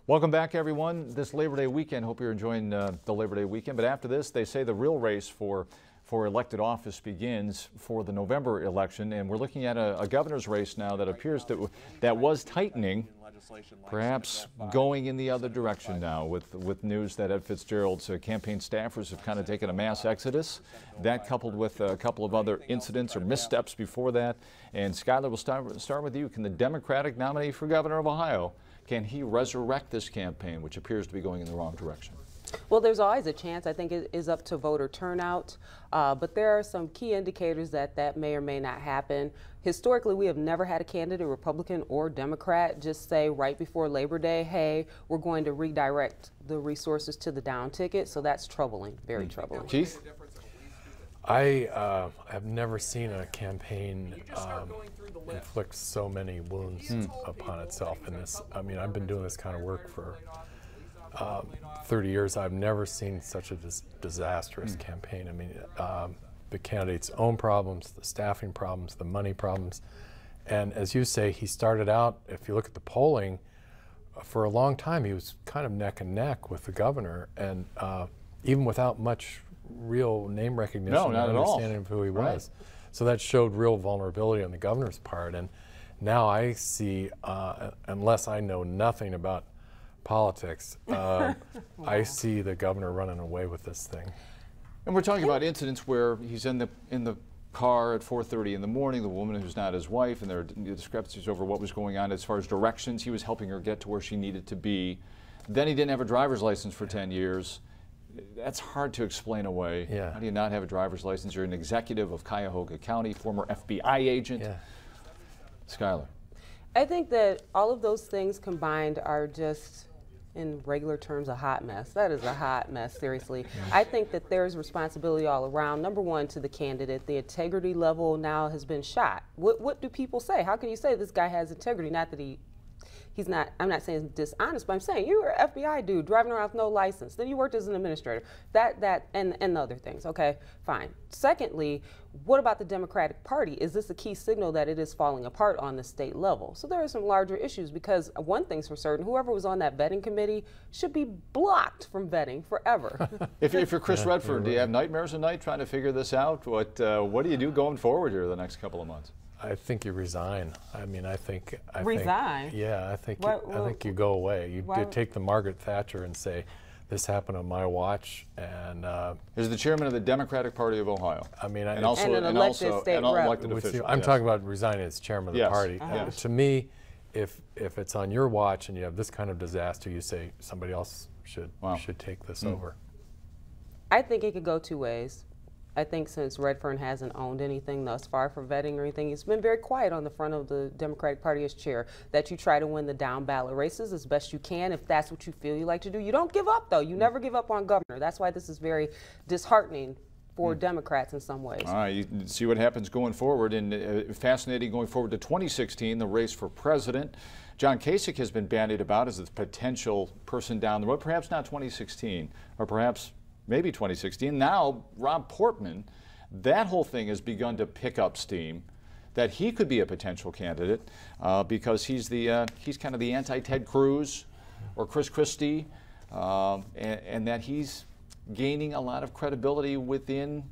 Welcome back, everyone. This Labor Day weekend, hope you're enjoying the Labor Day weekend. But after this, they say the real race for elected office begins for the November election, and we're looking at a governor's race now that appears that was tightening, perhaps going in the other direction now with news that Ed Fitzgerald's campaign staffers have kind of taken a mass exodus. That coupled with a couple of other incidents or missteps before that. And Skylar, we'll start with you. Can the Democratic nominee for governor of Ohio, can he resurrect this campaign, which appears to be going in the wrong direction? Well, there's always a chance. I think it is up to voter turnout, but there are some key indicators that may or may not happen. Historically, we have never had a candidate, Republican or Democrat, just say right before Labor Day, hey, we're going to redirect the resources to the down ticket. So that's troubling, very troubling. Keith? I have never seen a campaign inflict so many wounds upon itself in this. I mean, I've been doing this kind of work for 30 years. I've never seen such a disastrous campaign. I mean, the candidate's own problems, the staffing problems, the money problems. And as you say, he started out, if you look at the polling, for a long time he was kind of neck and neck with the governor, and even without much real name recognition and understanding of who he was. So that showed real vulnerability on the governor's part. And now I see, unless I know nothing about politics, I see the governor running away with this thing. And we're talking about incidents where he's in the car at 4:30 in the morning, the woman who's not his wife, and there are discrepancies over what was going on as far as directions. He was helping her get to where she needed to be. Then he didn't have a driver's license for 10 years. That's hard to explain away. Yeah. How do you not have a driver's license? You're an executive of Cuyahoga County, former FBI agent. Yeah. Skylar. I think that all of those things combined are just, in regular terms, a hot mess. That is a hot mess, seriously. I think that there's responsibility all around. Number one, to the candidate. The integrity level now has been shot. What do people say? How can you say this guy has integrity? Not that he's not, I'm not saying dishonest, but I'm saying you were an FBI dude driving around with no license. Then you worked as an administrator. And other things. Okay, fine. Secondly, what about the Democratic Party? Is this a key signal that it is falling apart on the state level? So there are some larger issues, because one thing's for certain, whoever was on that vetting committee should be blocked from vetting forever. If you're Chris Redford, do you have nightmares at night trying to figure this out? What do you do going forward here the next couple of months? I think you resign. I mean, I think Resign? Yeah, I think you go away. You take the Margaret Thatcher and say, this happened on my watch. And as the chairman of the Democratic Party of Ohio. I mean, and an elected state rep. Official. I'm talking about resigning as chairman of the party. Yes. To me, if it's on your watch and you have this kind of disaster, you say somebody else should take this over. I think it could go two ways. I think since Redfern hasn't owned anything thus far for vetting or anything, he's been very quiet on the front of the Democratic Party as chair, that you try to win the down ballot races as best you can if that's what you feel you like to do. You don't give up, though. You never give up on governor. That's why this is very disheartening for Democrats in some ways. All right, you see what happens going forward, and fascinating going forward to 2016, the race for president. John Kasich has been bandied about as a potential person down the road, perhaps not 2016, or perhaps maybe 2016. Now, Rob Portman, that whole thing has begun to pick up steam, that he could be a potential candidate because he's kind of the anti-Ted Cruz or Chris Christie, and that he's gaining a lot of credibility within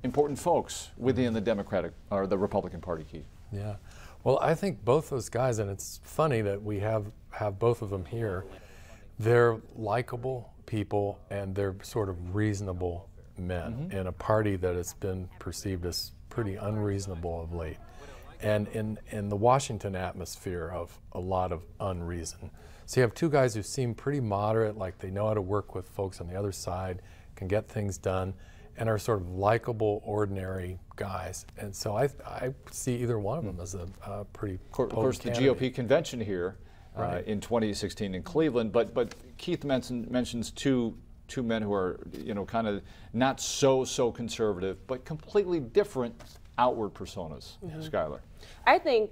important folks within the Democratic or the Republican Party. Keith. Yeah, well, I think both those guys, and it's funny that we have both of them here. They're likable people, and they're sort of reasonable men in a party that has been perceived as pretty unreasonable of late, and in the Washington atmosphere of a lot of unreason. So you have two guys who seem pretty moderate, like they know how to work with folks on the other side, can get things done, and are sort of likable, ordinary guys. And so I see either one of them as a pretty Of course, the GOP convention here in 2016 in Cleveland, but Keith mentions two men who are, kind of not so conservative, but completely different outward personas. Skylar. I think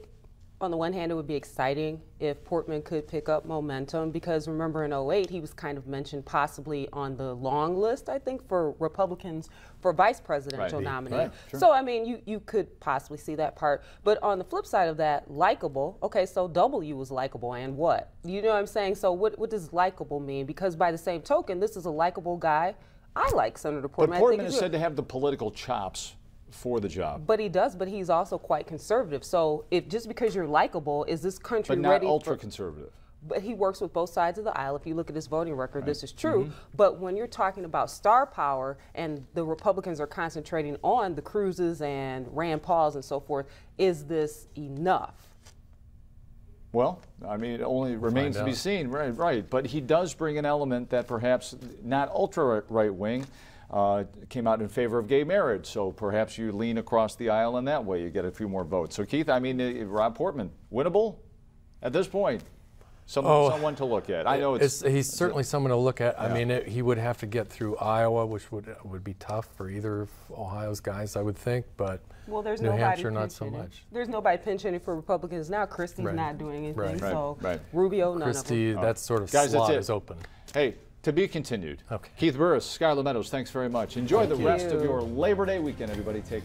On the one hand, it would be exciting if Portman could pick up momentum, because remember in '08, he was kind of mentioned possibly on the long list, I think, for Republicans for vice presidential nominee. Right, sure. So, I mean, you could possibly see that part. But on the flip side of that, likable, okay, so W was likable, and what? You know what I'm saying? So what does likable mean? Because by the same token, this is a likable guy. I like Senator Portman. But Portman is said to have the political chops for the job. But he does, but he's also quite conservative. So if just because you're likable, is this country But not ready ultra conservative. But he works with both sides of the aisle. If you look at his voting record, this is true. But when you're talking about star power and the Republicans are concentrating on the Cruzes and Rand Pauls and so forth, is this enough? Well, I mean, it only remains to be seen. Right. But he does bring an element that perhaps not ultra right wing. Came out in favor of gay marriage, so perhaps you lean across the aisle in that way. You get a few more votes. So, Keith, I mean, Rob Portman, winnable at this point? Someone to look at. I know he's certainly someone to look at. Yeah. I mean, he would have to get through Iowa, which would be tough for either of Ohio's guys, I would think. But well, there's New Hampshire, not so much. There's nobody pinch hitting for Republicans now. Christie's not doing anything. So right. Rubio, none Christie, of them. that sort of guys, slot is open. Hey. To be continued. Okay. Keith Burris, Skylar Meadows, thanks very much. Enjoy the rest of your Labor Day weekend, everybody. Take